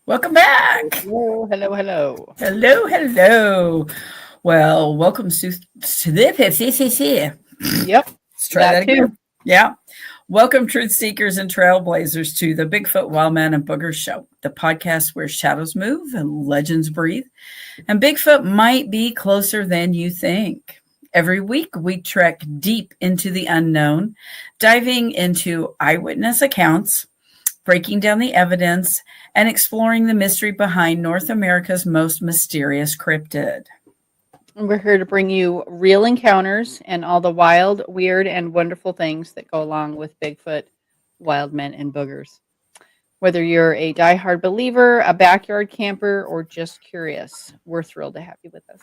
Welcome back. Hello, hello, hello. Hello, hello. Well, welcome to this. Yep, Let's try that that too. again. Yeah. Welcome, truth seekers and trailblazers, to the Bigfoot, Wildman, and Boogers show, the podcast where shadows move and legends breathe, and Bigfoot might be closer than you think. Every week, we trek deep into the unknown, diving into eyewitness accounts, breaking down the evidence, and exploring the mystery behind North America's most mysterious cryptid. We're here to bring you real encounters and all the wild, weird, and wonderful things that go along with Bigfoot, wild men, and boogers. Whether you're a diehard believer, a backyard camper, or just curious, we're thrilled to have you with us.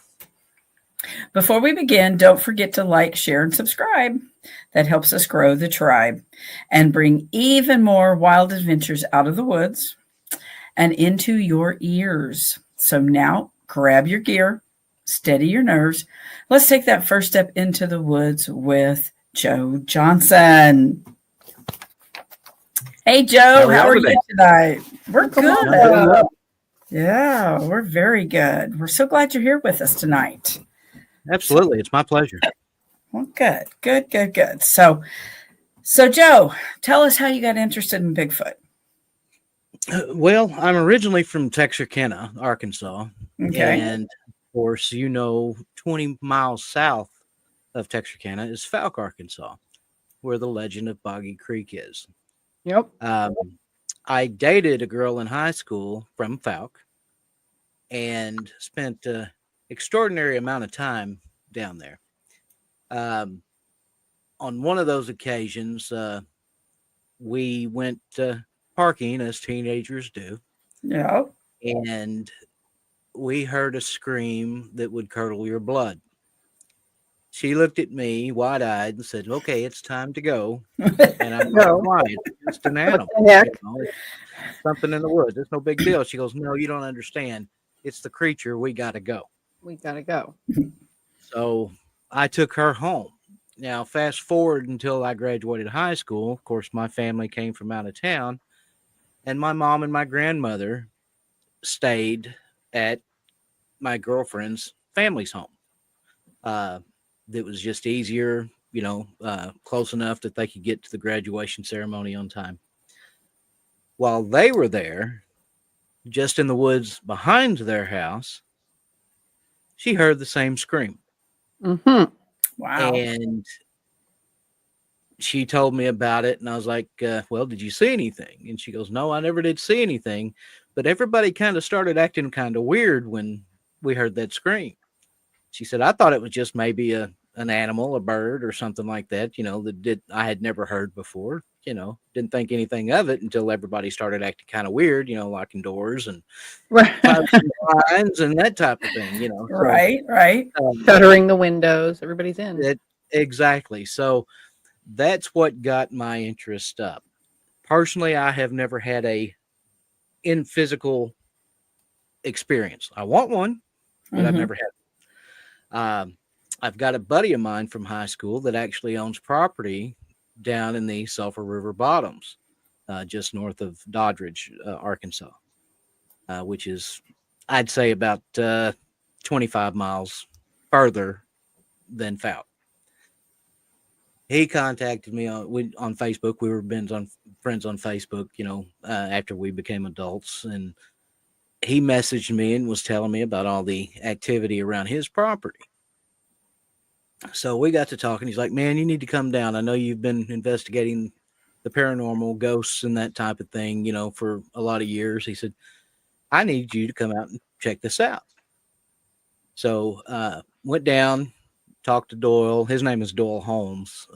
Before we begin, don't forget to like, share, and subscribe. That helps us grow the tribe and bring even more wild adventures out of the woods and into your ears. So now grab your gear, steady your nerves. Let's take that first step into the woods with Joe Johnson. Hey, Joe, how are you tonight? We're good. Yeah, we're very good. We're so glad you're here with us tonight. Absolutely. It's my pleasure. Well, good. So Joe, tell us how you got interested in Bigfoot. Well, I'm originally from Texarkana, Arkansas. Okay. And of course, 20 miles south of Texarkana is Fouke, Arkansas, where the legend of Boggy Creek is. Yep. I dated a girl in high school from Fouke and spent an extraordinary amount of time down there. On one of those occasions, we went parking as teenagers do. Yeah. And we heard a scream that would curdle your blood. She looked at me wide-eyed and said, "Okay, it's time to go." And I'm like, "Why? It's just an animal. Something in the woods. It's no big deal." She goes, "No, you don't understand. It's the creature. We got to go." We gotta go. So I took her home. Now, fast forward until I graduated high school. Of course, my family came from out of town, and my mom and my grandmother stayed at my girlfriend's family's home. It was just easier, close enough that they could get to the graduation ceremony on time. While they were there, just in the woods behind their house, she heard the same scream. Mm-hmm. Wow. And she told me about it, and I was like, well, did you see anything? And she goes, "No, I never did see anything, but everybody kind of started acting kind of weird when we heard that scream." She said, "I thought it was just maybe an animal, a bird or something like that, that I had never heard before, didn't think anything of it until everybody started acting kind of weird, locking doors and blinds and that type of thing, Right. Shuttering the windows. Everybody's in. Exactly. So that's what got my interest up. Personally, I have never had a in physical experience. I want one, but I've never had it. I've got a buddy of mine from high school that actually owns property down in the Sulphur River bottoms, just north of Doddridge, Arkansas, which is, I'd say, about 25 miles further than Fouke. He contacted me on Facebook. We were friends on Facebook, after we became adults, and he messaged me and was telling me about all the activity around his property. So we got to talking. He's like, "Man, you need to come down. I know you've been investigating the paranormal, ghosts, and that type of thing, for a lot of years." He said, "I need you to come out and check this out." So went down, talked to Doyle. His name is Doyle Holmes.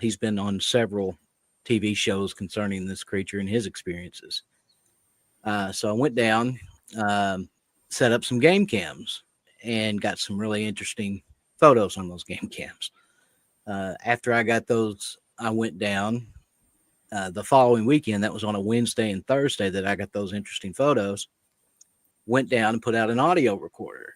He's been on several TV shows concerning this creature and his experiences. So I went down, set up some game cams, and got some really interesting photos on those game cams. After I got those, I went down the following weekend. That was on a Wednesday and Thursday that I got those interesting photos. Went down and put out an audio recorder.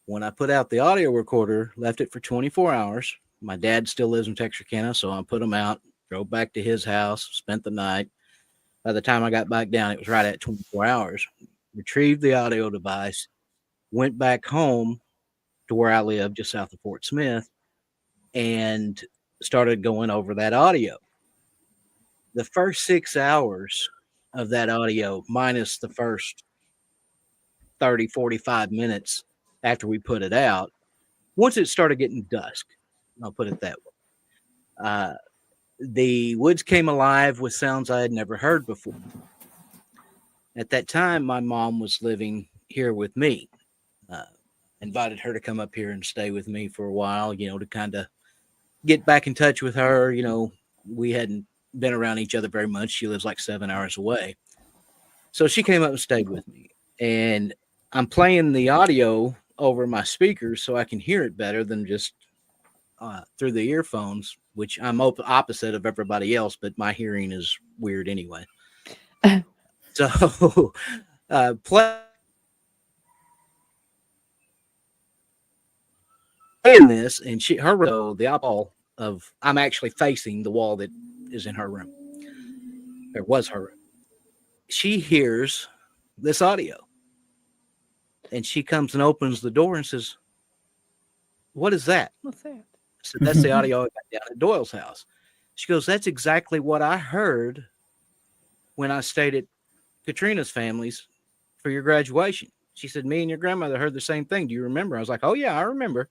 When I put out the audio recorder, left it for 24 hours. My dad still lives in Texarkana, so I put him out, drove back to his house, spent the night, By the time I got back down, it was right at 24 hours. Retrieved the audio device, went back home to where I live, just south of Fort Smith, and started going over that audio. The first 6 hours of that audio, minus the first 30, 45 minutes after we put it out, once it started getting dusk, I'll put it that way, the woods came alive with sounds I had never heard before. At that time, my mom was living here with me. Invited her to come up here and stay with me for a while, to kind of get back in touch with her. We hadn't been around each other very much. She lives like 7 hours away. So she came up and stayed with me. And I'm playing the audio over my speakers so I can hear it better than just through the earphones, which I'm opposite of everybody else, but my hearing is weird anyway. So playing this, and the eyeball of, I'm actually facing the wall that is in her room. There was her room. She hears this audio, and she comes and opens the door and says, "What is that?" What's that? So that's the audio I got down at Doyle's house. She goes, "That's exactly what I heard when I stayed at Katrina's family's for your graduation." She said, "Me and your grandmother heard the same thing. Do you remember?" I was like, "Oh yeah, I remember."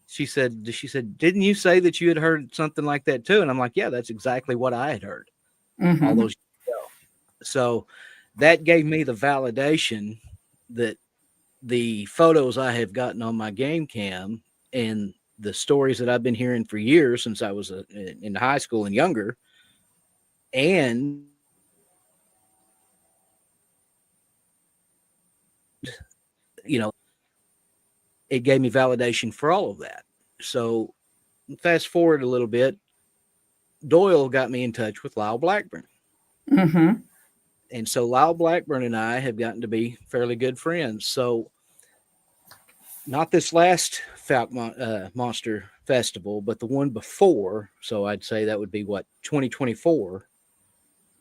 She said, "Didn't you say that you had heard something like that too?" And I'm like, "Yeah, that's exactly what I had heard all those years ago." So that gave me the validation that the photos I have gotten on my game cam and the stories that I've been hearing for years since I was in high school and younger, and it gave me validation for all of that. So fast forward a little bit, Doyle got me in touch with Lyle Blackburn. And so Lyle Blackburn and I have gotten to be fairly good friends. So not this last Falk Monster Festival, but the one before. So I'd say that would be 2024.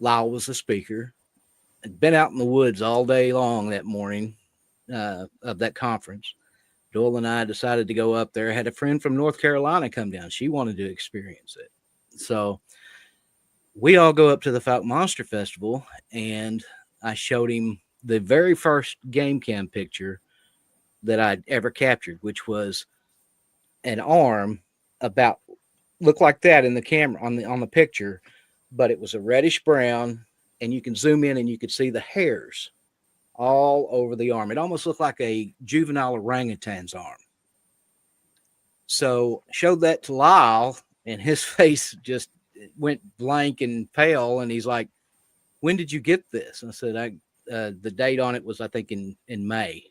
Lyle was the speaker. I'd been out in the woods all day long that morning of that conference. Doyle and I decided to go up there. I had a friend from North Carolina come down. She wanted to experience it. So we all go up to the Falk Monster Festival, and I showed him the very first game cam picture that I'd ever captured, which was an arm about looked like that in the camera on the picture, but it was a reddish brown, and you can zoom in and you could see the hairs all over the arm. It almost looked like a juvenile orangutan's arm. So showed that to Lyle, and his face just went blank and pale. And he's like, "When did you get this?" And I said, the date on it was, I think, in May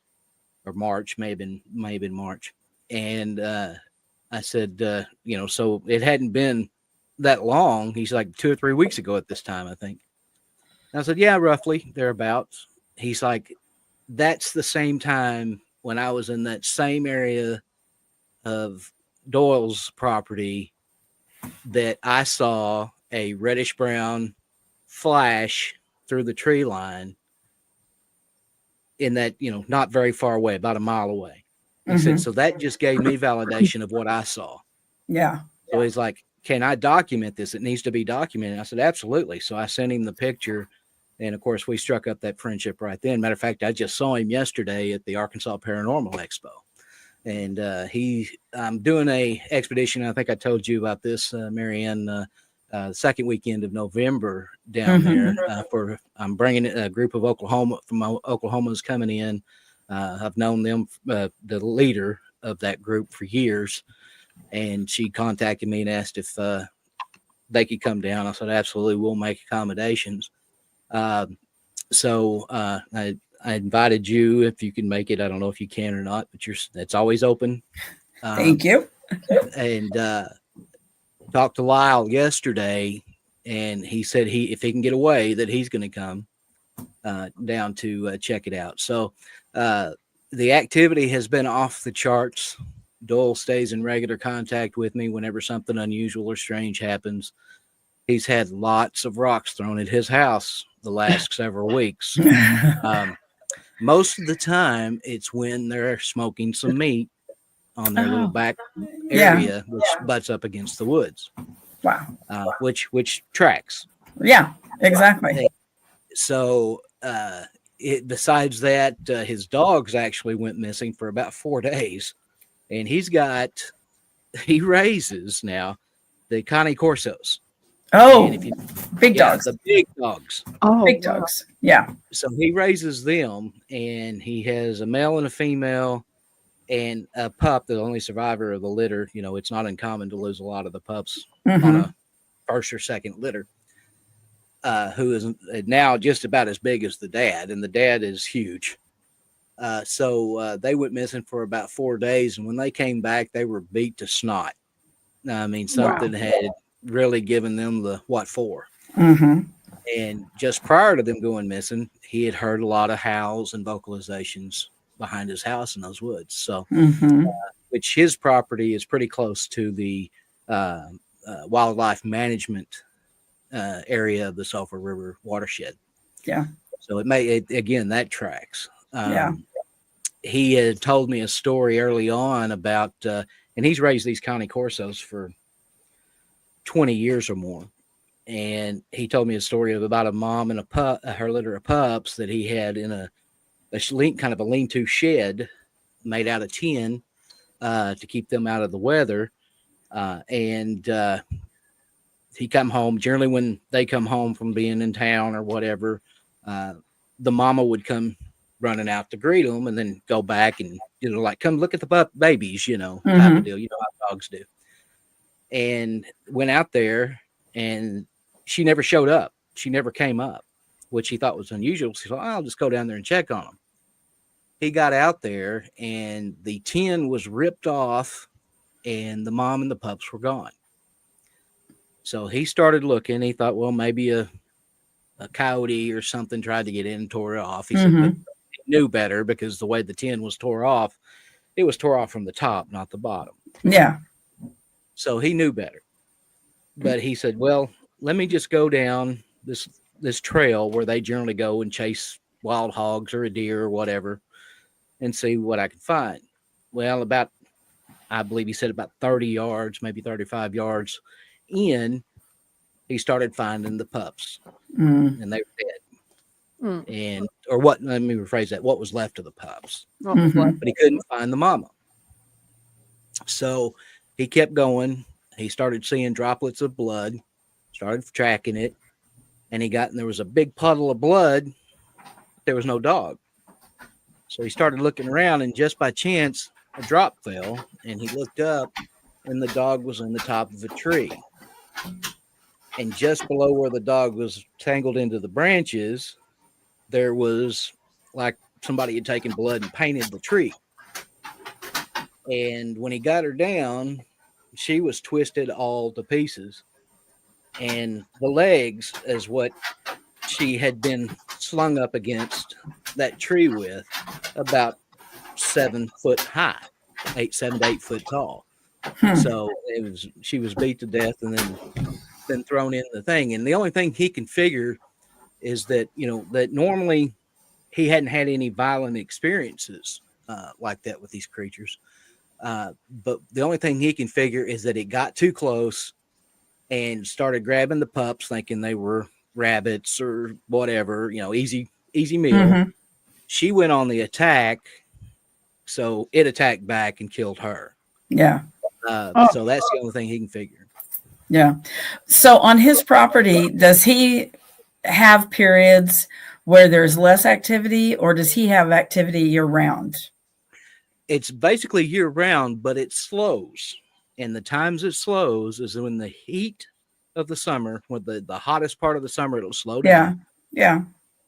or March, may have been March. And I said, so it hadn't been that long. He's like 2 or 3 weeks ago at this time, I think. And I said, "Yeah, roughly thereabouts." He's like, "That's the same time when I was in that same area of Doyle's property that I saw a reddish brown flash through the tree line in that, not very far away, about a mile away." He said, "So that just gave me validation of what I saw." Yeah. So he's like, "Can I document this? It needs to be documented." I said, "Absolutely." So I sent him the picture. And of course, we struck up that friendship right then. Matter of fact, I just saw him yesterday at the Arkansas Paranormal Expo. And I'm doing a expedition. I think I told you about this, Marianne, second weekend of November down there. I'm bringing a group of Oklahoma's coming in. I've known them, the leader of that group, for years. And she contacted me and asked if they could come down. I said, "Absolutely, we'll make accommodations." So I invited you if you can make it. I don't know if you can or not, but it's always open. Thank you. And talked to Lyle yesterday, and he said if he can get away, that he's going to come down to check it out. So the activity has been off the charts. Doyle stays in regular contact with me whenever something unusual or strange happens. he's had lots of rocks thrown at his house the last several weeks. Most of the time, it's when they're smoking some meat on their little back area, which butts up against the woods. Wow. Which tracks. Yeah, exactly. So, besides that, his dogs actually went missing for about 4 days, and he raises now the Cane Corsos. Oh, big Yeah, dogs. the big dogs. Oh, Big wow. dogs. Yeah. So he raises them, and he has a male and a female and a pup, the only survivor of the litter. You know, it's not uncommon to lose a lot of the pups on a first or second litter, who is now just about as big as the dad, and the dad is huge. So they went missing for about 4 days, and when they came back, they were beat to snot. I mean, something had really given them the what for. And just prior to them going missing, he had heard a lot of howls and vocalizations behind his house in those woods. So, which his property is pretty close to the wildlife management area of the Sulphur River watershed. Yeah. So again, that tracks. He had told me a story early on about, and he's raised these Cane Corsos for 20 years or more. And he told me a story about a mom and a pup, her litter of pups that he had in a kind of a lean-to shed made out of tin to keep them out of the weather. And he come home, generally when they come home from being in town or whatever, the mama would come running out to greet them and then go back and, you know, like, come look at the babies, you know, type of deal. You know how dogs do. And went out there, and she never showed up. She never came up, which he thought was unusual. So he thought, I'll just go down there and check on them. He got out there, and the tin was ripped off, and the mom and the pups were gone. So he started looking. He thought, well, maybe a coyote or something tried to get in and tore it off. He said, but he knew better because the way the tin was tore off, it was tore off from the top, not the bottom. Yeah. So he knew better. But he said, well, let me just go down this trail where they generally go and chase wild hogs or a deer or whatever and see what I can find. Well, I believe he said about 30 yards, maybe 35 yards in, he started finding the pups, and they were dead. And, or what, let me rephrase that, what was left of the pups. But he couldn't find the mama. So he kept going. He started seeing droplets of blood, started tracking it, and there was a big puddle of blood. There was no dog. So he started looking around, and just by chance, a drop fell, and he looked up, and the dog was in the top of a tree. And just below where the dog was tangled into the branches, there was like somebody had taken blood and painted the tree. And when he got her down, she was twisted all to pieces. And the legs is what she had been slung up against that tree with, about 7 foot high, 7 to 8 foot tall. So she was beat to death and then thrown in the thing. And the only thing he can figure is that, you know, that normally he hadn't had any violent experiences like that with these creatures. But the only thing he can figure is that it got too close and started grabbing the pups, thinking they were rabbits or whatever, you know, easy meal. She went on the attack, so it attacked back and killed her. Yeah. So that's the only thing he can figure. Yeah. So on his property, does he have periods where there's less activity, or does he have activity year round? It's basically year round, but it slows. And the times it slows is when the heat of the summer, when the hottest part of the summer, it'll slow down. Yeah.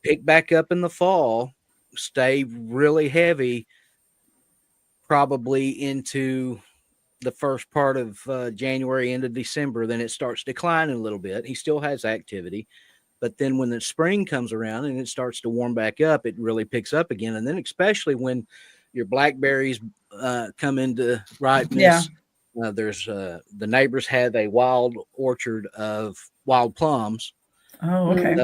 Pick back up in the fall, stay really heavy, probably into the first part of January into December. Then it starts declining a little bit. He still has activity, but then when the spring comes around and it starts to warm back up, it really picks up again. And then especially when your blackberries come into ripeness, there's the neighbors have a wild orchard of wild plums. Oh, okay.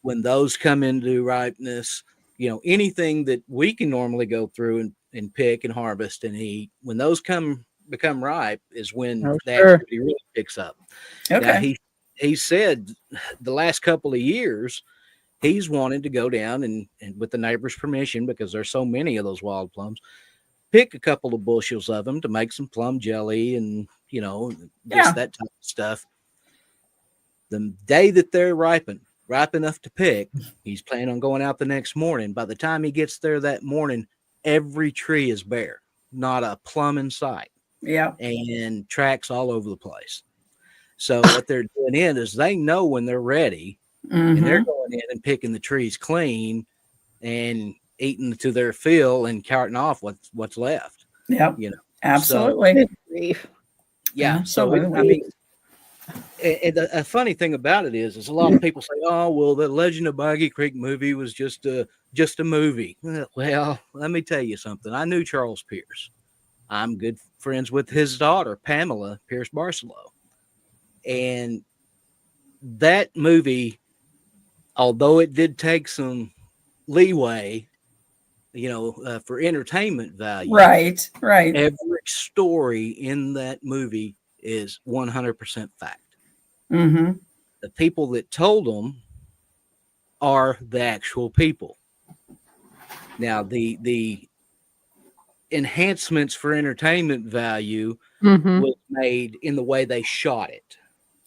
When those come into ripeness, anything that we can normally go through and pick and harvest and eat, when those become ripe is when the activity really picks up. Okay. Now he said the last couple of years he's wanted to go down and with the neighbor's permission, because there's so many of those wild plums, pick a couple of bushels of them to make some plum jelly and that type of stuff. The day that they're ripe enough to pick, he's planning on going out the next morning. By the time he gets there that morning, every tree is bare, not a plum in sight. Yeah. And tracks all over the place. So what they're doing is they know when they're ready, and they're going in and picking the trees clean and eating to their fill and carting off what's left. Yep. Absolutely. So, yeah. Absolutely. So a funny thing about it is a lot of people say, "Oh, well, the Legend of Boggy Creek movie was just a movie." Well, let me tell you something. I knew Charles Pierce. I'm good friends with his daughter, Pamela Pierce Barcelow. And that movie, although it did take some leeway, for entertainment value. Right. Every story in that movie is 100% fact. Mm-hmm. The people that told them are the actual people. Now, the enhancements for entertainment value was made in the way they shot it.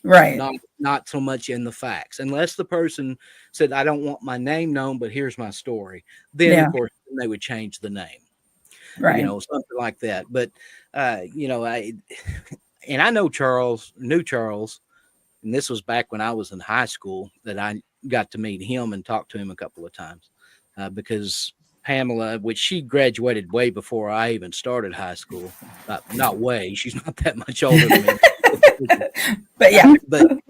Right. Not so much in the facts. Unless the person said, "I don't want my name known, but here's my story." Then, of course, they would change the name. Right. Something like that. But, I know knew Charles, and this was back when I was in high school that I got to meet him and talk to him a couple of times because Pamela, which she graduated way before I even started high school. Not way. She's not that much older than me. But yeah. But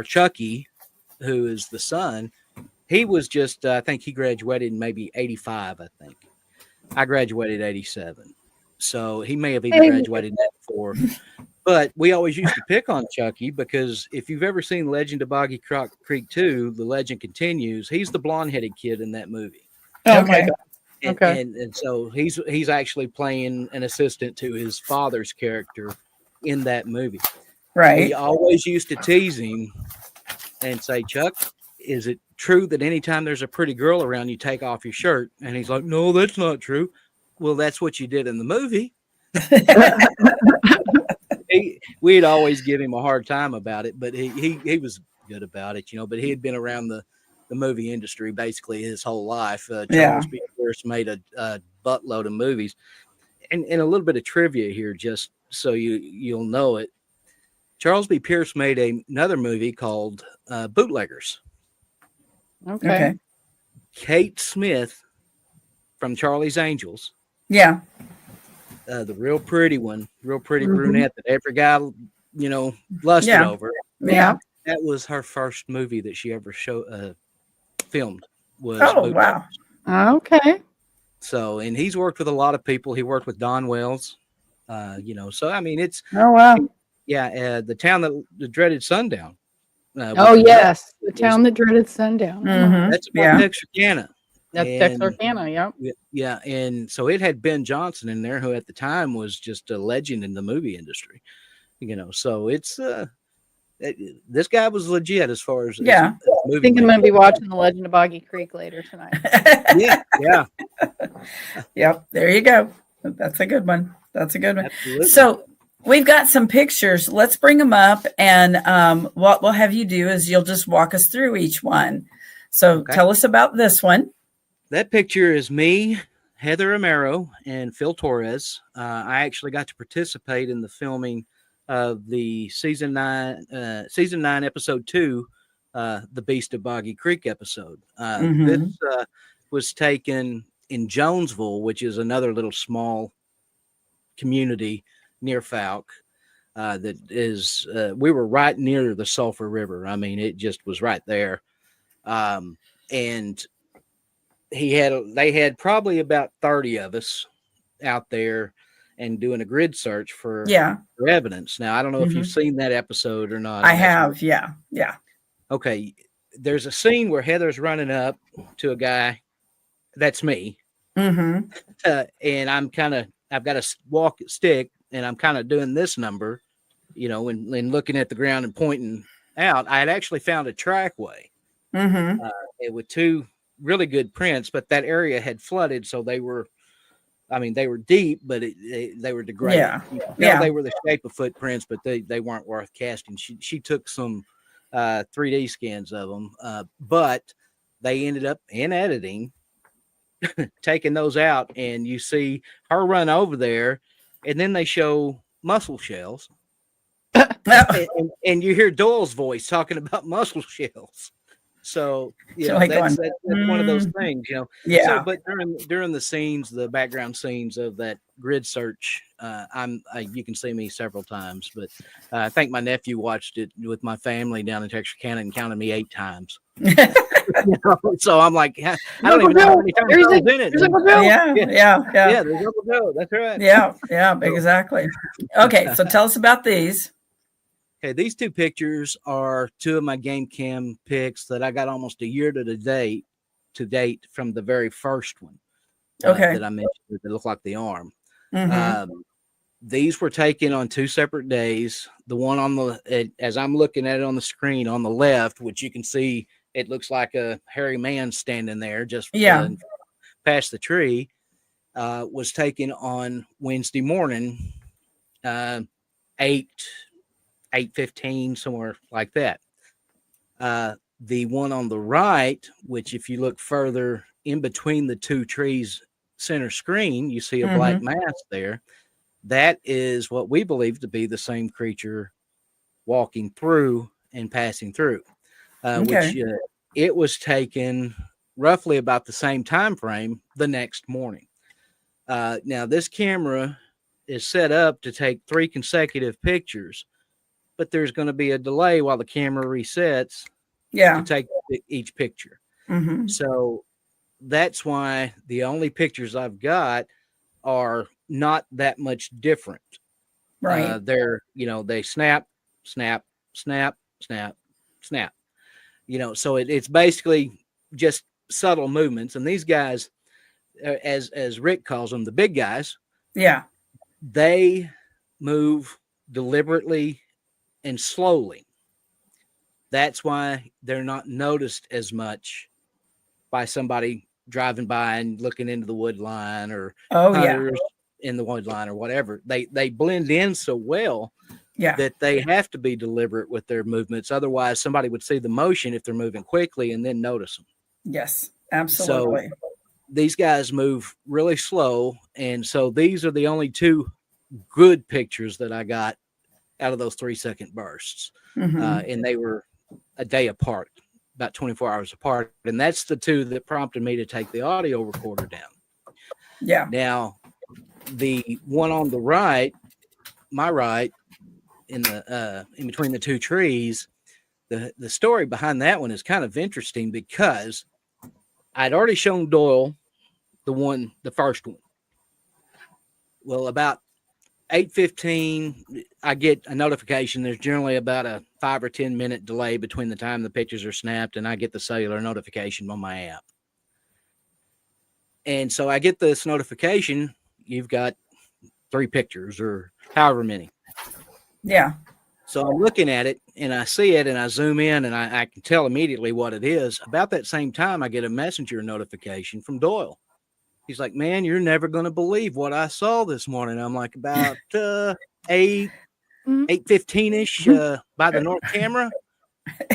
Chucky, who is the son, he was just, I think he graduated in maybe 85, I think. I graduated 87. So he may have even graduated before. But we always used to pick on Chucky because if you've ever seen Legend of Boggy Creek 2, the legend continues. He's the blonde-headed kid in that movie. Oh, my God. And so he's actually playing an assistant to his father's character in that movie. Right. We always used to tease him and say, "Chuck, is it true that anytime there's a pretty girl around, you take off your shirt?" And he's like, "No, that's not true." Well, that's what you did in the movie. We'd always give him a hard time about it, but he was good about it, but he had been around the movie industry basically his whole life. Charles B. Pierce made a buttload of movies. And a little bit of trivia here, just so you'll know it. Charles B. Pierce made another movie called Bootleggers. Okay. Kate Smith from Charlie's Angels. Yeah. The real pretty brunette that every guy, lusted over. Yeah. That was her first movie that she ever filmed. Was wow. Okay. So, and he's worked with a lot of people. He worked with Don Wells, so I mean, it's, the town that dreaded sundown. Yes. The town that dreaded sundown. Mm-hmm. That's about Texarkana. That's Texarkana. Yep. Yeah. And so it had Ben Johnson in there, who at the time was just a legend in the movie industry, so it's, this guy was legit as far as I think I'm going to be watching The Legend of Boggy Creek later tonight. Yeah. Yep. There you go. That's a good one. Absolutely. So we've got some pictures. Let's bring them up, and what we'll have you do is you'll just walk us through each one. So tell us about this one. That picture is me, Heather Amaro, and Phil Torres. I actually got to participate in the filming of the season 9, episode 2, the Beast of Boggy Creek episode. This was taken in Jonesville, which is another little small community near Falk. That is, we were right near the Sulphur River. I mean, it just was right there. And they had probably about 30 of us out there. and doing a grid search for Yeah. evidence. Now, I don't know if you've Mhm. seen that episode or not. I and that's have. Yeah. Yeah. okay. There's a scene where Heather's running up to a guy. That's me. Mm-hmm. And I've got a walk stick and I'm kind of doing this number, and looking at the ground and pointing out. I had actually found a trackway Mm-hmm. with two really good prints, but that area had flooded. So they were deep, but they were degraded. Yeah. Yeah. They were the shape of footprints, but they weren't worth casting. She took some 3D scans of them, but they ended up in editing taking those out, and you see her run over there, and then they show mussel shells, and you hear Doyle's voice talking about mussel shells. So that's one of those things, Yeah. So, but during the scenes, the background scenes of that grid search, you can see me several times. But I think my nephew watched it with my family down in Texarkana and counted me 8 times. So I'm like, I don't even know how many times I was in it. Yeah. There's Uncle Joe. That's right. Yeah, exactly. Okay, so tell us about these. Okay, these 2 pictures are 2 of my game cam pics that I got almost a year to date from the very first one. That I mentioned that looked like the arm. Mm-hmm. These were taken on 2 separate days. The one as I'm looking at it on the screen on the left, which you can see, it looks like a hairy man standing there just past the tree, was taken on Wednesday morning, 8:15, somewhere like that. The one on the right, which if you look further in between the 2 trees center screen, you see a black mass there. That is what we believe to be the same creature walking through and passing through, which it was taken roughly about the same time frame the next morning. Now, this camera is set up to take 3 consecutive pictures, but there's going to be a delay while the camera resets to take each picture. Mm-hmm. So that's why the only pictures I've got are not that much different. Right. They're, they snap, snap, snap, snap, snap. So it's basically just subtle movements. And these guys, as Rick calls them, the big guys, they move deliberately and slowly. That's why they're not noticed as much by somebody driving by and looking into the wood line or hunters in the wood line or whatever. They blend in so well that they have to be deliberate with their movements. Otherwise, somebody would see the motion if they're moving quickly and then notice them. Yes, absolutely. So these guys move really slow. And so these are the only 2 good pictures that I got out of those 3-second bursts. Mm-hmm. And they were a day apart, about 24 hours apart. And that's the 2 that prompted me to take the audio recorder down. Yeah. Now, the one on the right, my right, in between the 2 trees, the story behind that one is kind of interesting because I'd already shown Doyle the first one. Well, about 8:15, I get a notification. There's generally about a 5 or 10 minute delay between the time the pictures are snapped and I get the cellular notification on my app. And so I get this notification. You've got 3 pictures or however many. Yeah. So I'm looking at it and I see it and I zoom in and I can tell immediately what it is. About that same time, I get a messenger notification from Doyle. He's like, man, you're never going to believe what I saw this morning. I'm like, about 8:15-ish by the north camera.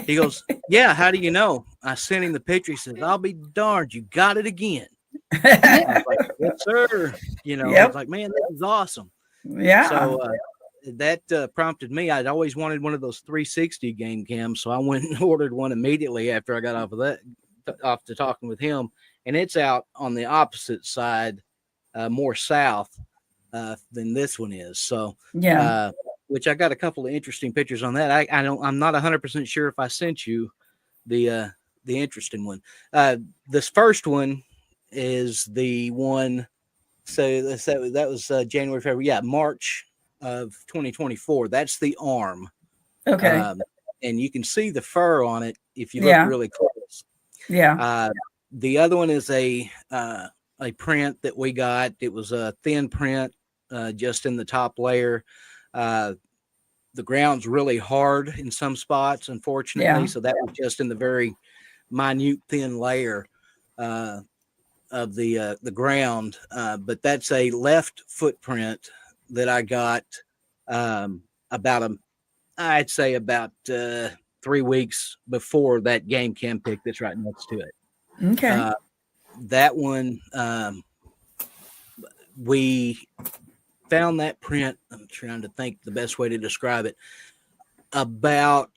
He goes, yeah, how do you know? I sent him the picture. He says, I'll be darned, you got it again. I was like, yes, sir. I was like, man, this is awesome. Yeah. So that prompted me. I'd always wanted one of those 360 game cams. So I went and ordered one immediately after I got off to talking with him. And it's out on the opposite side, more south than this one is. So, which I got a couple of interesting pictures on that. I'm not 100% sure if I sent you the interesting one. This first one is the one So that was January, February. Yeah, March of 2024. That's the arm. Okay. And you can see the fur on it if you look Yeah. really close. Yeah. The other one is a print that we got. It was a thin print, just in the top layer. The ground's really hard in some spots, unfortunately. Yeah. So that was just in the very minute, thin layer of the ground. But that's a left footprint that I got I'd say about 3 weeks before that game cam pic that's right next to it. Okay. That one, we found that print. I'm trying to think the best way to describe it. About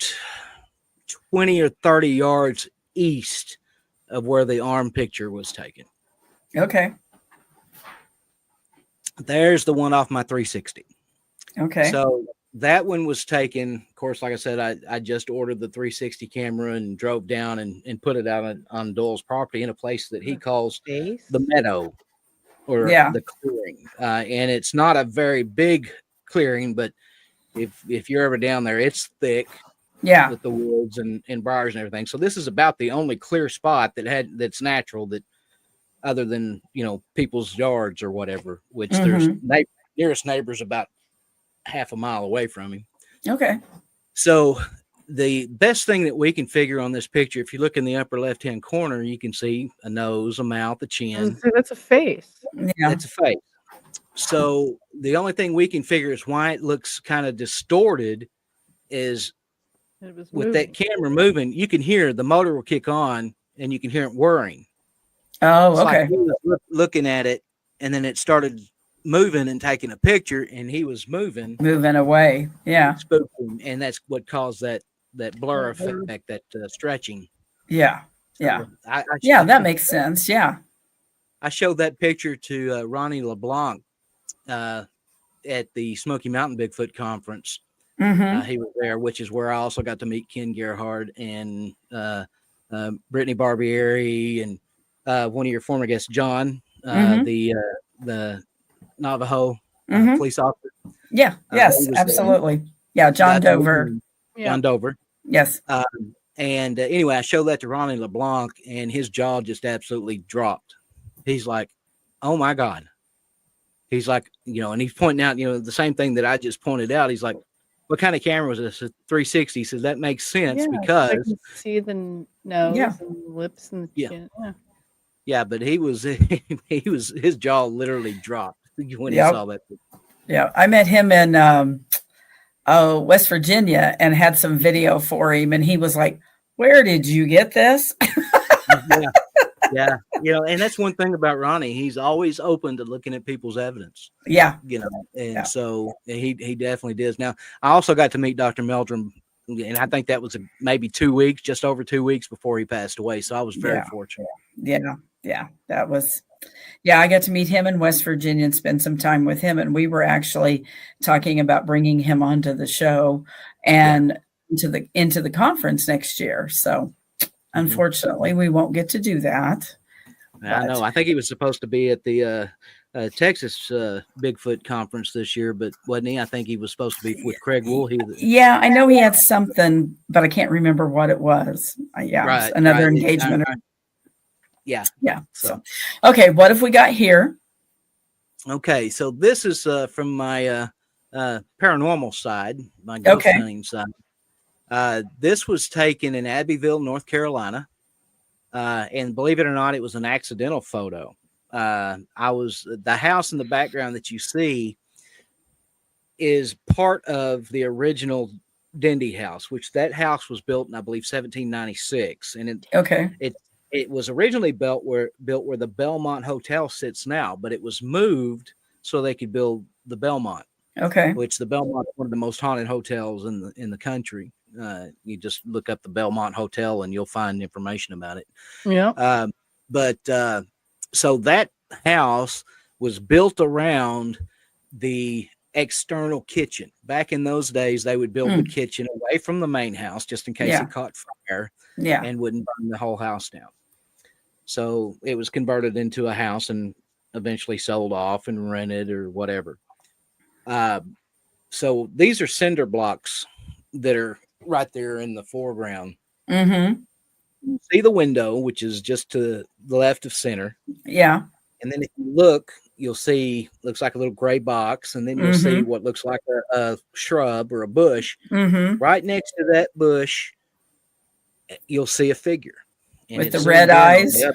20 or 30 yards east of where the arm picture was taken. Okay. There's the one off my 360. Okay. So that one was taken. Of course, like I said, I just ordered the 360 camera and drove down and put it out on Doyle's property in a place that he calls the meadow, or the clearing. And it's not a very big clearing, but if you're ever down there, it's thick. Yeah. With the woods and briars and everything. So this is about the only clear spot that's natural, that other than, people's yards or whatever, which there's nearest neighbors about half a mile away from him. Okay. So the best thing that we can figure on this picture, if you look in the upper left-hand corner, you can see a nose, a mouth, a chin. That's a face. Yeah. That's a face. So the only thing we can figure is why it looks kind of distorted is with that camera moving, you can hear the motor will kick on and you can hear it whirring. Oh, it's okay. Like he was looking at it, and then it started moving and taking a picture, and he was moving away. Yeah. Spooking, and that's what caused that blur effect, that stretching. Yeah. So yeah. That makes sense. Yeah. I showed that picture to Ronnie LeBlanc at the Smoky Mountain Bigfoot Conference. He was there, which is where I also got to meet Ken Gerhard and Brittany Barbieri and one of your former guests, John, the Navajo police officer. Yeah. Yes, absolutely. There. Yeah. John Dover. John Dover. Yes. And anyway, I showed that to Ronnie LeBlanc, and his jaw just absolutely dropped. He's like, "Oh my God." He's like, and he's pointing out, the same thing that I just pointed out. He's like, "What kind of camera was this?" A 360. He says, "That makes sense because I can see the nose and the lips and the chin." Yeah, but his jaw literally dropped when he saw that. Yeah, I met him in West Virginia and had some video for him, and he was like, "Where did you get this?" Yeah. And that's one thing about Ronnie. He's always open to looking at people's evidence. Yeah. So he definitely does. Now, I also got to meet Dr. Meldrum, and I think that was maybe 2 weeks, just over 2 weeks before he passed away. So I was very fortunate. Yeah. That was, I got to meet him in West Virginia and spend some time with him. And we were actually talking about bringing him onto the show and into the conference next year. So unfortunately, we won't get to do that. I know. I think he was supposed to be at the Texas Bigfoot conference this year, but wasn't he? I think he was supposed to be with Craig Woolhe. Yeah, I know he had something, but I can't remember what it was. It was another engagement. Yeah. So, okay, what have we got here? Okay, so this is from my paranormal side, my ghost hunting side. This was taken in Abbeville, North Carolina. And believe it or not, it was an accidental photo. The house in the background that you see is part of the original Dindy house, which that house was built in, I believe, 1796. And it was originally built where the Belmont Hotel sits now, but it was moved so they could build the Belmont. Okay. Which the Belmont is one of the most haunted hotels in the country. You just look up the Belmont Hotel and you'll find information about it. Yeah. So that house was built around the external kitchen. Back in those days, they would build the kitchen away from the main house just in case it caught fire and wouldn't burn the whole house down. So it was converted into a house, and eventually sold off and rented or whatever. So these are cinder blocks that are right there in the foreground. Mm-hmm. You see the window, which is just to the left of center. Yeah. And then if you look, you'll see, looks like a little gray box. And then you'll see Mm-hmm. what looks like a shrub or a bush. Mm-hmm. Right next to that bush, you'll see a figure. And With the it's red zoomed in on eyes. the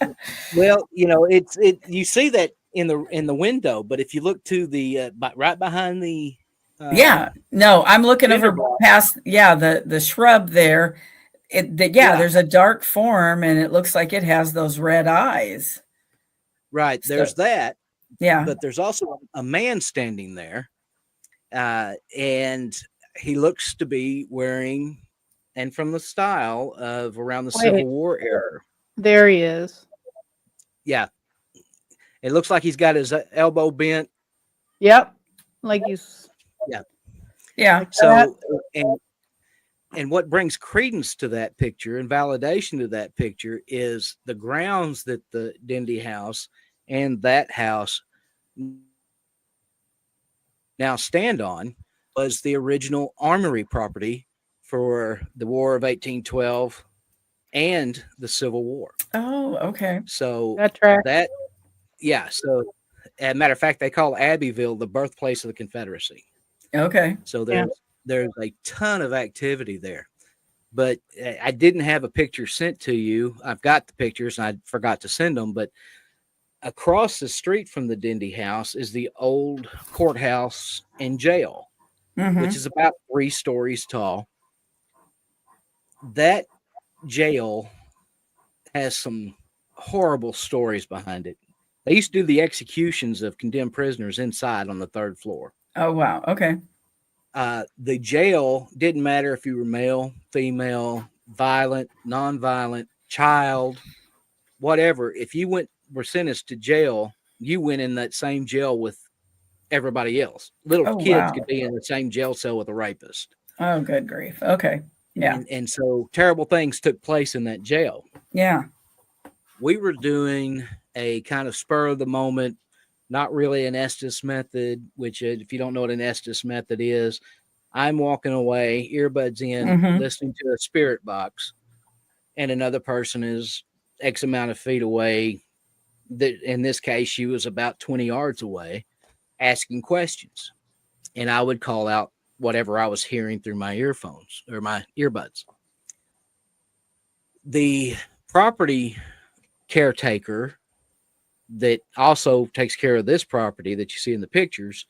other. Well, you know, you see that in the window, but if you look to the right behind the Yeah. No, I'm looking cinder over block, past, the shrub there. yeah, There's a dark form and it looks like it has those red eyes. right, So, there's that, yeah. but there's also a man standing there, and he looks to be wearing, and from the style of around the Civil Wait, War era. there he is. Yeah, it looks like he's got his elbow bent. Yep. Like he's Yeah. Yeah. like that. So, and what brings credence to that picture and validation to that picture is the grounds that the Dindy house and that house now stand on was the original armory property for the War of 1812 and the Civil War. Oh, okay. So That track. so as a matter of fact, they call Abbeville the birthplace of the Confederacy. Okay. So there's a ton of activity there. But I didn't have a picture sent to you. I've got the pictures and I forgot to send them. But across the street from the Dindy house is the old courthouse and jail, Mm-hmm. which is about 3 stories tall. That jail has some horrible stories behind it. They used to do the executions of condemned prisoners inside on the 3rd floor. Oh, wow. Okay. The jail didn't matter if you were male, female, violent, nonviolent, child, whatever. If you were sentenced to jail, you went in that same jail with everybody else. Little kids wow. could be in the same jail cell with a rapist. Oh, good grief. Okay. Yeah. And so terrible things took place in that jail. Yeah. We were doing a kind of spur of the moment, not really an Estes method, which if you don't know what an Estes method is, I'm walking away, earbuds in, Mm-hmm. listening to a spirit box, and another person is X amount of feet away. In this case, she was about 20 yards away, asking questions. And I would call out whatever I was hearing through my earphones or my earbuds. The property caretaker that also takes care of this property that you see in the pictures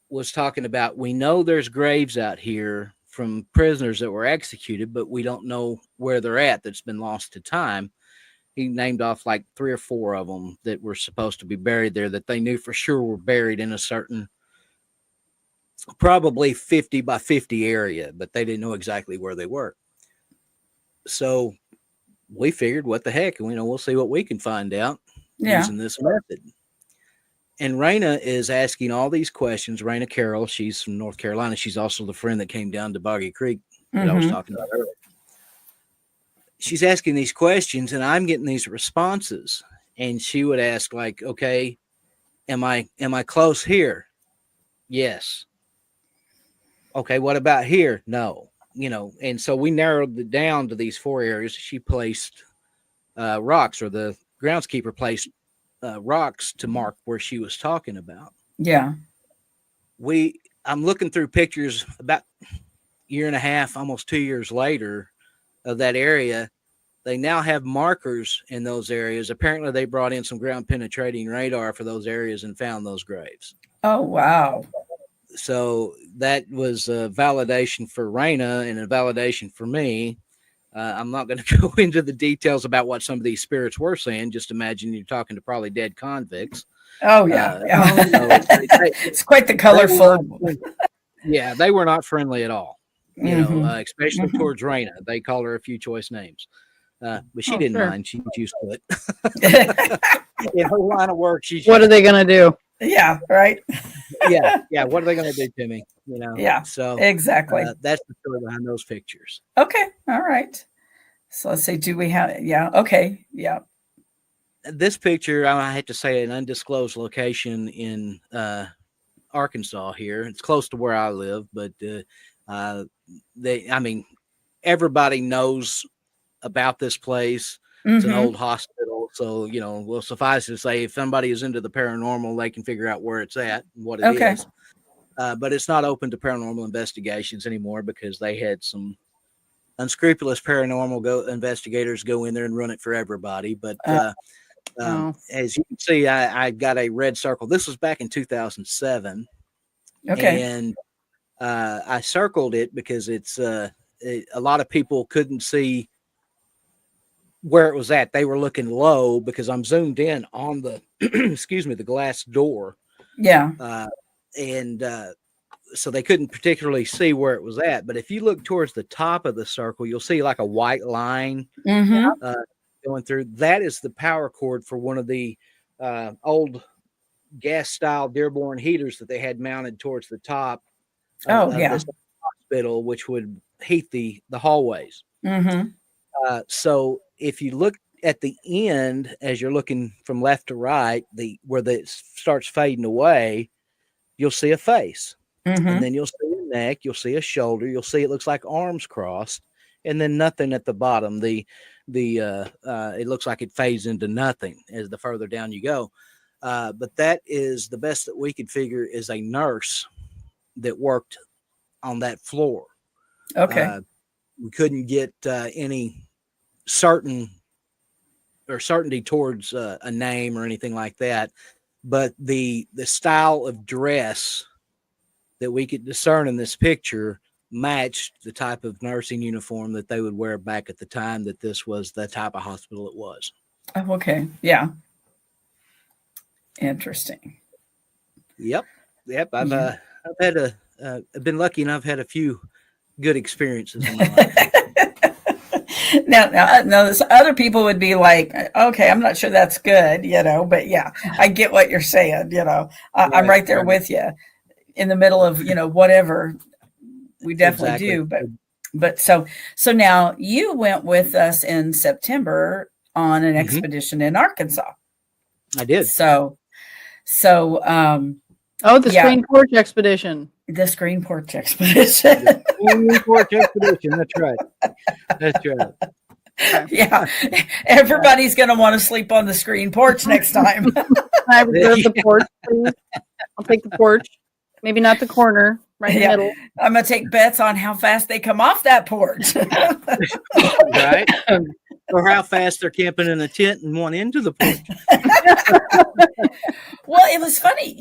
was talking about, we know there's graves out here from prisoners that were executed, but we don't know where they're at. That's been lost to time. He named off like 3 or 4 of them that were supposed to be buried there that they knew for sure were buried in a certain probably 50 by 50 area, but they didn't know exactly where they were. So we figured, what the heck, we'll see what we can find out using this method. And Raina is asking all these questions. Raina Carroll, she's from North Carolina. She's also the friend that came down to Boggy Creek that I was talking about earlier. She's asking these questions and I'm getting these responses. And she would ask, like, okay, am I close here? Yes. Okay, what about here? No. And so we narrowed it down to these 4 areas. She placed rocks, or the groundskeeper placed rocks to mark where she was talking about. Yeah. I'm looking through pictures about a year and a half, almost 2 years later, of that area. They now have markers in those areas. Apparently they brought in some ground penetrating radar for those areas and found those graves. Oh, wow. So that was a validation for Raina and a validation for me. I'm not going to go into the details about what some of these spirits were saying. Just imagine you're talking to probably dead convicts. Oh, yeah. It's quite the colorful. They were not friendly at all, especially towards Raina. They called her a few choice names. But she didn't mind. She was used to it. In her line of work, what are they going to do? Yeah, right. Yeah. What are they going to do to me? Yeah. So exactly. That's the story behind those pictures. Okay. All right. So let's see. Do we have? Yeah. Okay. Yeah. this picture, I have to say, an undisclosed location in Arkansas here. It's close to where I live, but I mean, everybody knows about this place. It's an old hospital. So, we'll suffice to say, if somebody is into the paranormal, they can figure out where it's at and what it is. But it's not open to paranormal investigations anymore because they had some unscrupulous paranormal investigators go in there and run it for everybody. But as you can see, I got a red circle. This was back in 2007. And I circled it because it's a lot of people couldn't see where it was at. They were looking low because I'm zoomed in on the excuse me, the glass door. So they couldn't particularly see where it was at. But if you look towards the top of the circle, you'll see like a white line going through. That is the power cord for one of the old gas style Dearborn heaters that they had mounted towards the top of this hospital, which would heat the hallways. So if you look at the end, as you're looking from left to right, where it starts fading away, you'll see a face. And then you'll see a neck, you'll see a shoulder, you'll see it looks like arms crossed, and then nothing at the bottom. It looks like it fades into nothing as the further down you go. But that is the best that we could figure is a nurse that worked on that floor. We couldn't get any certainty towards a name or anything like that, but the style of dress that we could discern in this picture matched the type of nursing uniform that they would wear back at the time that this was the type of hospital it was. Oh, okay. Yeah. Interesting. Yep. I've been lucky enough. I've had a few good experiences in my life. Now, this other people would be like, okay, I'm not sure that's good, but yeah, I get what you're saying. I'm right there with you in the middle of, whatever we definitely do. But so now you went with us in September on an expedition in Arkansas. I did. The Screen Porch Expedition. The Screen Porch Expedition. Screen Porch Expedition. That's right. Yeah. Everybody's going to want to sleep on the screen porch next time. I reserve the porch, please. I'll take the porch. Maybe not the corner, right in the middle. I'm going to take bets on how fast they come off that porch. Right. Or how fast they're camping in a tent and one into the porch. Well, it was funny.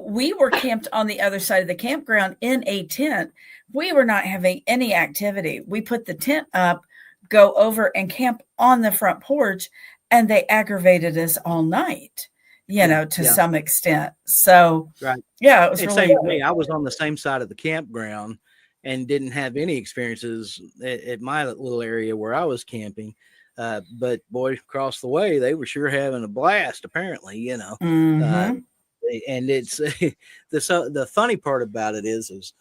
We were camped on the other side of the campground in a tent. We were not having any activity. We put the tent up, go over and camp on the front porch, and they aggravated us all night, to some extent. So, yeah, it was really same with me. I was on the same side of the campground and didn't have any experiences at my little area where I was camping. But boy, across the way, they were sure having a blast, apparently, and it's the funny part about it is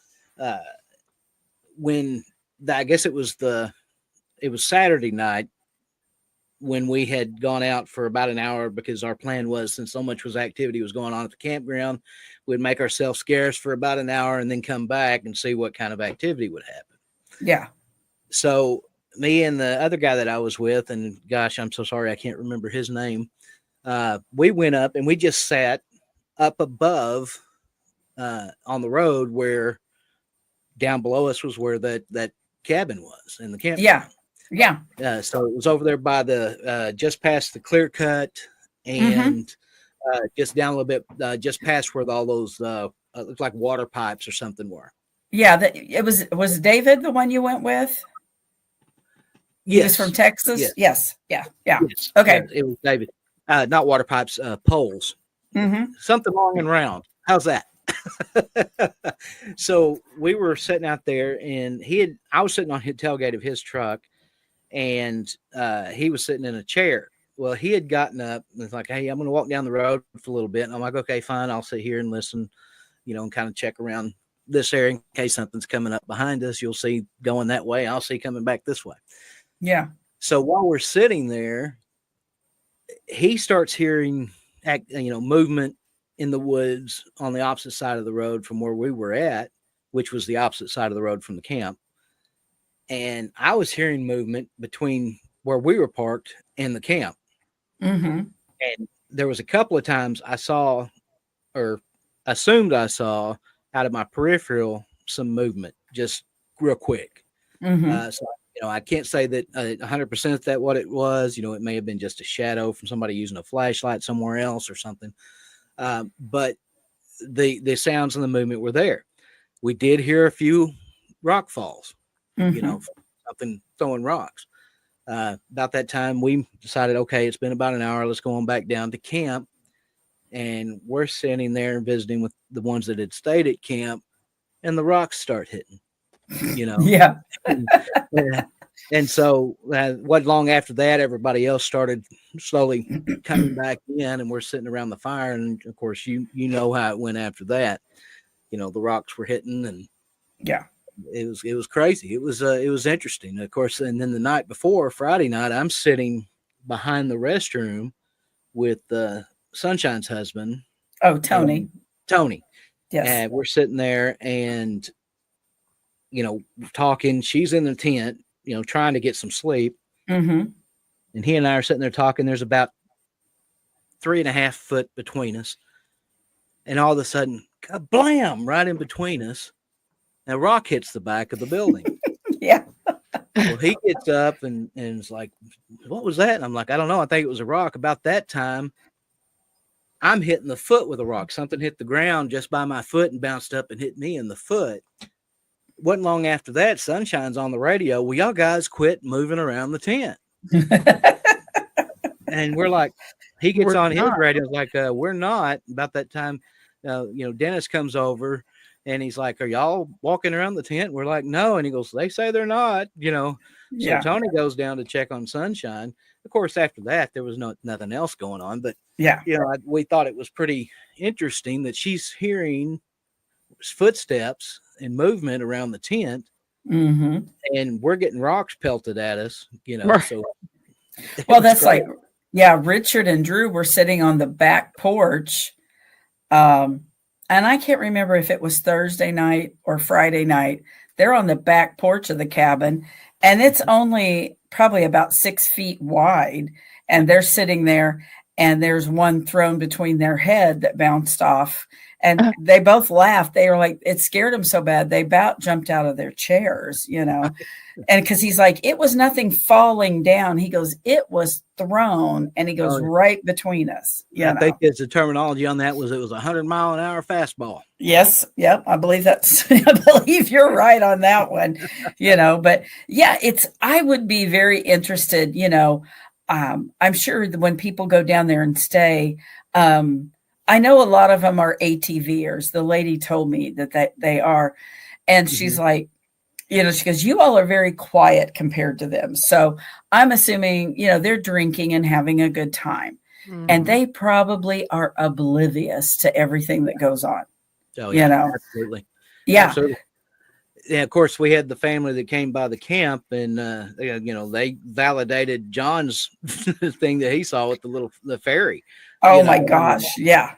when I guess it was Saturday night when we had gone out for about an hour, because our plan was, since so much activity was going on at the campground, we'd make ourselves scarce for about an hour and then come back and see what kind of activity would happen. Yeah. So me and the other guy that I was with, and gosh, I'm so sorry, I can't remember his name. We went up and we just sat up above on the road, where down below us was where that cabin was in the camp. Yeah. So it was over there by the just past the clear cut and just down a little bit, just past where all those looked like water pipes or something were. Yeah, it was David the one you went with? Yes. He was from Texas? Yes. Yeah. Yes. Okay. It was David. Not water pipes, poles. Something long and round. How's that? So we were sitting out there, and I was sitting on the tailgate of his truck, and he was sitting in a chair. Well, he had gotten up and was like, hey, I'm going to walk down the road for a little bit. And I'm like, okay, fine. I'll sit here and listen, and kind of check around this area in case something's coming up behind us. You'll see going that way. I'll see coming back this way. Yeah. So while we're sitting there, he starts hearing, movement in the woods on the opposite side of the road from where we were at, which was the opposite side of the road from the camp. And I was hearing movement between where we were parked and the camp. Mm-hmm. And there was a couple of times I saw, or assumed I saw, out of my peripheral some movement just real quick. Mm-hmm. So I can't say that 100% that what it was. It may have been just a shadow from somebody using a flashlight somewhere else or something. But the sounds and the movement were there. We did hear a few rock falls, Mm-hmm. Something throwing rocks. About that time, we decided, okay, it's been about an hour. Let's go on back down to camp. And we're sitting there visiting with the ones that had stayed at camp, and the rocks start hitting, Yeah. And so what long after that, everybody else started slowly coming back in, and we're sitting around the fire. And of course, you know how it went after that. The rocks were hitting, and Yeah. it was crazy. It was interesting, of course. And then the night before, Friday night, I'm sitting behind the restroom with Sunshine's husband. Oh, Tony. Tony. Yes. And we're sitting there and, talking. She's in the tent, trying to get some sleep. Mm-hmm. And he and I are sitting there talking. There's about 3.5 foot between us. And all of a sudden, blam, right in between us, a rock hits the back of the building. Yeah. Well, he gets up and is like, what was that? And I'm like, I don't know. I think it was a rock. About that time, I'm hitting the foot with a rock. Something hit the ground just by my foot and bounced up and hit me in the foot. Wasn't long after that, Sunshine's on the radio. Well, y'all guys quit moving around the tent. And we're like, he gets on his radio, like, we're not. About that time, Dennis comes over and he's like, are y'all walking around the tent? We're like, no. And he goes, they say they're not, So Tony goes down to check on Sunshine. Of course, after that, there was nothing else going on. But, we thought it was pretty interesting that she's hearing footsteps and movement around the tent. Mm-hmm. And we're getting rocks pelted at us, Right. So well, that's great. Richard and Drew were sitting on the back porch. And I can't remember if it was Thursday night or Friday night. They're on the back porch of the cabin, and it's only probably about 6 feet wide. And they're sitting there, and there's one thrown between their head that bounced off. And they both laughed. They were like, it scared them so bad. They about jumped out of their chairs, And because he's like, it was nothing falling down. He goes, it was thrown. And he goes, right between us. I think the terminology on that was it was 100-mile-an-hour fastball. Yes. Yep. I believe I believe you're right on that one, But yeah, I would be very interested, I'm sure that when people go down there and stay, I know a lot of them are ATVers. The lady told me that they are. And she's like, she goes, you all are very quiet compared to them. So I'm assuming, they're drinking and having a good time. Mm-hmm. And they probably are oblivious to everything that goes on. Oh, yeah, absolutely. Yeah. Absolutely. Yeah, of course, we had the family that came by the camp, and they validated John's thing that he saw with the ferry. Oh my gosh! Yeah.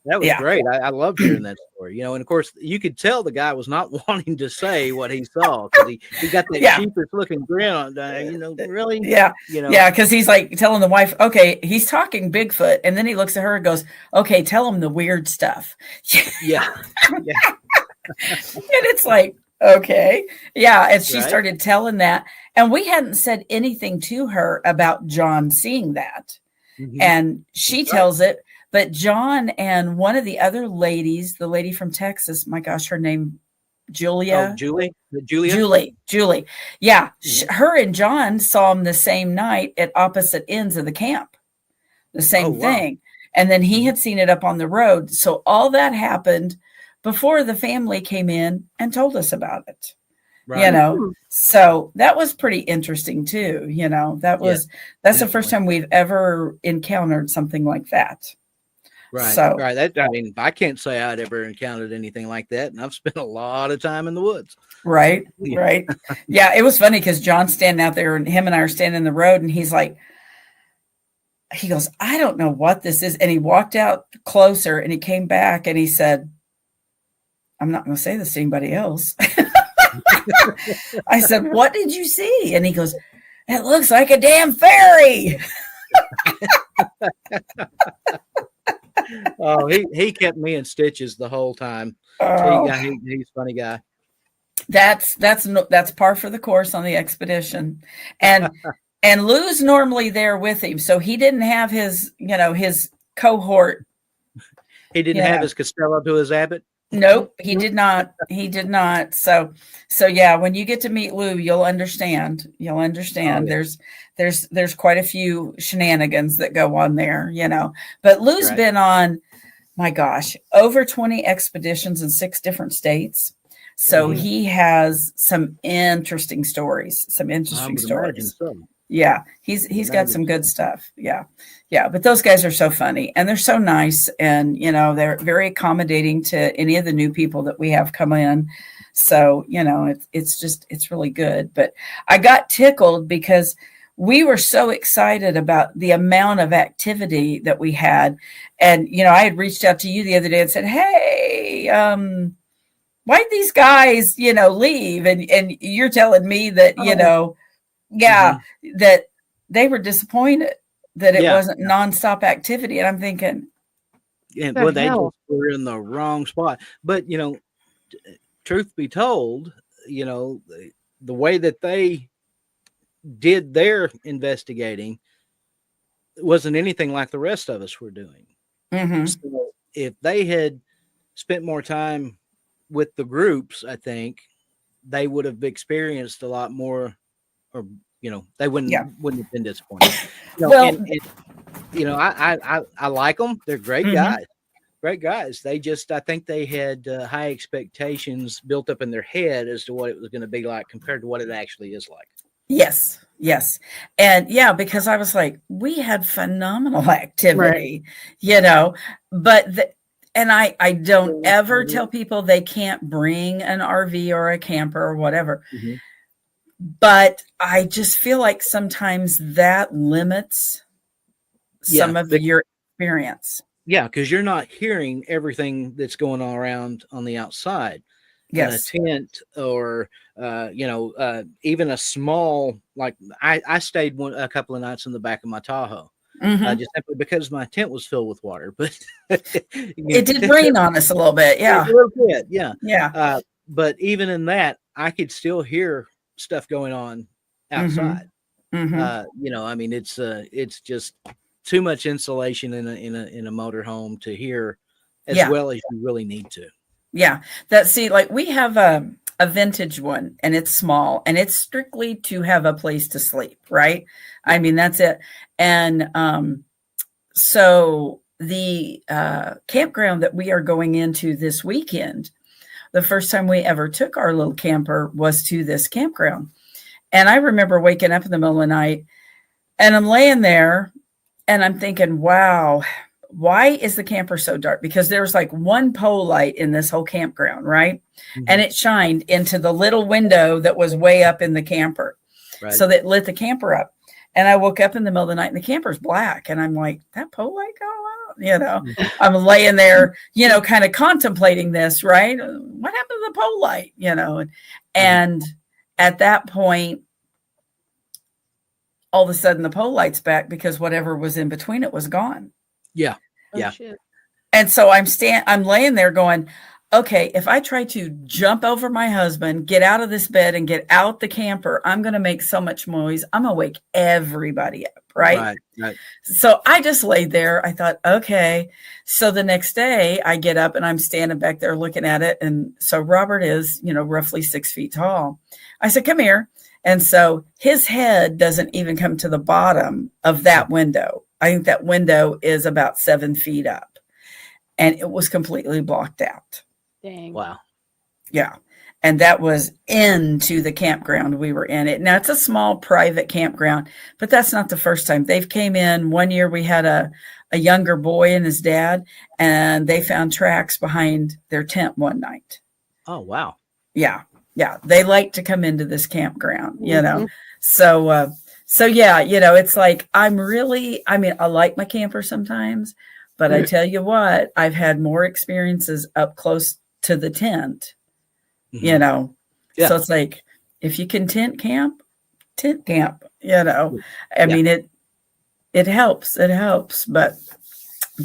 That was great. I loved hearing that story. And of course, you could tell the guy was not wanting to say what he saw because he got that sheepish looking grin on. Really? Yeah. Because he's like telling the wife, okay, he's talking Bigfoot, and then he looks at her and goes, okay, tell him the weird stuff. Yeah. And it's like, okay. Yeah. And she started telling that. And we hadn't said anything to her about John seeing that. Mm-hmm. And she tells it. But John and one of the other ladies, the lady from Texas, my gosh, her name, Julia. Oh, Julie. Julie. Yeah. Mm-hmm. Her and John saw him the same night at opposite ends of the camp. The same thing. And then he had seen it up on the road. So all that happened before the family came in and told us about it. Right. So that was pretty interesting too. That's the first time we've ever encountered something like that. Right. So, right. I can't say I'd ever encountered anything like that. And I've spent a lot of time in the woods. Right. Right. Yeah. It was funny because John's standing out there and him and I are standing in the road and he's like, he goes, I don't know what this is. And he walked out closer and he came back and he said, I'm not going to say this to anybody else. I said, what did you see? And he goes, it looks like a damn fairy. Oh, he kept me in stitches the whole time. Oh. He's a funny guy. That's par for the course on the expedition. And Lou's normally there with him. So he didn't have his cohort. He didn't have his Costello to his Abbott. Nope, he did not. He did not. So yeah, when you get to meet Lou, you'll understand. You'll understand. Oh, yeah. There's quite a few shenanigans that go on there, But Lou's been on, my gosh, over 20 expeditions in 6 different states. So he has some interesting stories. Yeah, he's got some good stuff. Yeah. But those guys are so funny and they're so nice, and they're very accommodating to any of the new people that we have come in. So it's really good. But I got tickled because we were so excited about the amount of activity that we had, and I had reached out to you the other day and said, hey, why'd these guys leave? And you're telling me that that they were disappointed that it wasn't nonstop activity. And I'm thinking, they just were in the wrong spot. But, truth be told, the way that they did their investigating wasn't anything like the rest of us were doing. Mm-hmm. So if they had spent more time with the groups, I think they would have experienced a lot more, or they wouldn't have been disappointed. I like them. They're great guys. Great guys. I think they had high expectations built up in their head as to what it was going to be like compared to what it actually is like. Yes. And because I was like, we had phenomenal activity, but and I don't ever tell people they can't bring an RV or a camper or whatever. Mm-hmm. But I just feel like sometimes that limits some of your experience. Yeah, because you're not hearing everything that's going on around on the outside. Yes. In a tent or, even a small, like I stayed a couple of nights in the back of my Tahoe. Mm-hmm. Just simply because my tent was filled with water. But it did rain on us a little bit. Yeah. A little bit. Yeah. Yeah. But even in that, I could still hear stuff going on outside. Mm-hmm. It's just too much insulation in a motorhome to hear as well as you really need to. Yeah. We have a vintage one, and it's small, and it's strictly to have a place to sleep. Right. I mean, that's it. And so the campground that we are going into this weekend, the first time we ever took our little camper was to this campground. And I remember waking up in the middle of the night and I'm laying there and I'm thinking, wow, why is the camper so dark? Because there was like one pole light in this whole campground, right? Mm-hmm. And it shined into the little window that was way up in the camper. Right. So that lit the camper up. And I woke up in the middle of the night and the camper's black. And I'm like, that pole light go out? I'm laying there, kind of contemplating this, right? What happened to the pole light? And at that point, all of a sudden the pole light's back because whatever was in between it was gone. Yeah. Yeah. Oh, and so I'm laying there going, okay, if I try to jump over my husband, get out of this bed and get out the camper, I'm going to make so much noise. I'm going to wake everybody up. Right. So I just laid there. I thought, okay. So the next day I get up and I'm standing back there looking at it. And so Robert is, roughly 6 feet tall. I said, come here. And so his head doesn't even come to the bottom of that window. I think that window is about 7 feet up, and it was completely blocked out. Dang. Wow. Yeah. And that was into the campground we were in. It now it's a small private campground, but that's not the first time. They've came in. One year we had a younger boy and his dad, and they found tracks behind their tent one night. Oh, wow. Yeah. They like to come into this campground, Mm-hmm. So yeah, it's like I mean, I like my camper sometimes, but I tell you what, I've had more experiences up close to the tent, Mhm. Yeah. So it's like if you can tent camp, I Yeah. mean it helps. It helps. But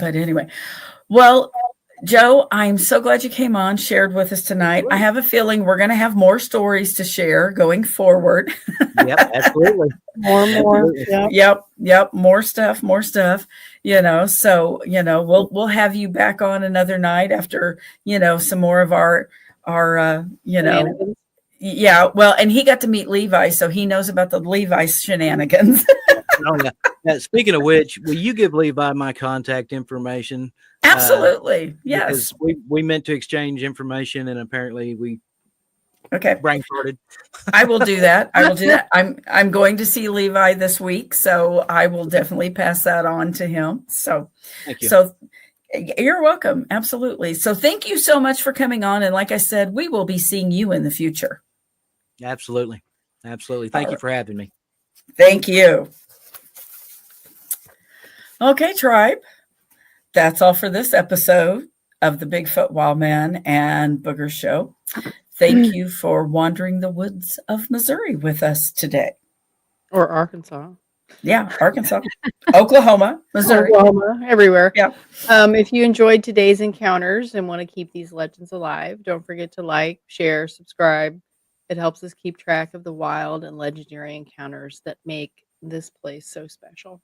anyway. Well, Joe, I'm so glad you came on, shared with us tonight. I have a feeling we're going to have more stories to share going forward. Yep, absolutely. More. Absolutely. Yep. Yep. More stuff. So, we'll have you back on another night after, some more of our, Shenanigans. yeah. Well, and he got to meet Levi, so he knows about the Levi shenanigans. Oh, yeah. Speaking of which, will you give Levi my contact information? Absolutely. Yes. Because we meant to exchange information, and apparently we Okay. brain farted. I will do that. I'm going to see Levi this week, so I will definitely pass that on to him. So, Thank you. So you're welcome. Absolutely. So thank you so much for coming on. And like I said, we will be seeing you in the future. Absolutely. Thank you for having me. Thank you. Okay, tribe. That's all for this episode of the Bigfoot Wildman and Boogers Show. Thank you for wandering the woods of Missouri with us today. Or Arkansas. Yeah, Arkansas, Oklahoma, Missouri. Oklahoma, everywhere. Yeah. If you enjoyed today's encounters and want to keep these legends alive, don't forget to like, share, subscribe. It helps us keep track of the wild and legendary encounters that make this place so special.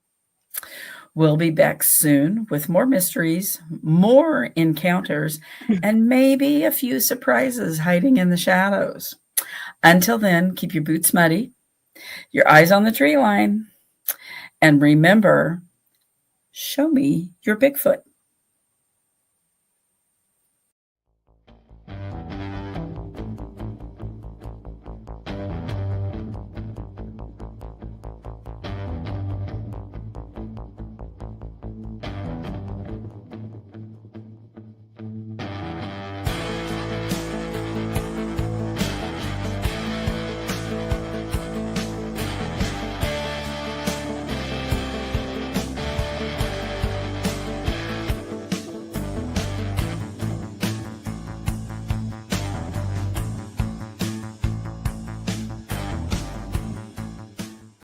We'll be back soon with more mysteries, more encounters, and maybe a few surprises hiding in the shadows. Until then, keep your boots muddy, your eyes on the tree line, and remember, show me your Bigfoot.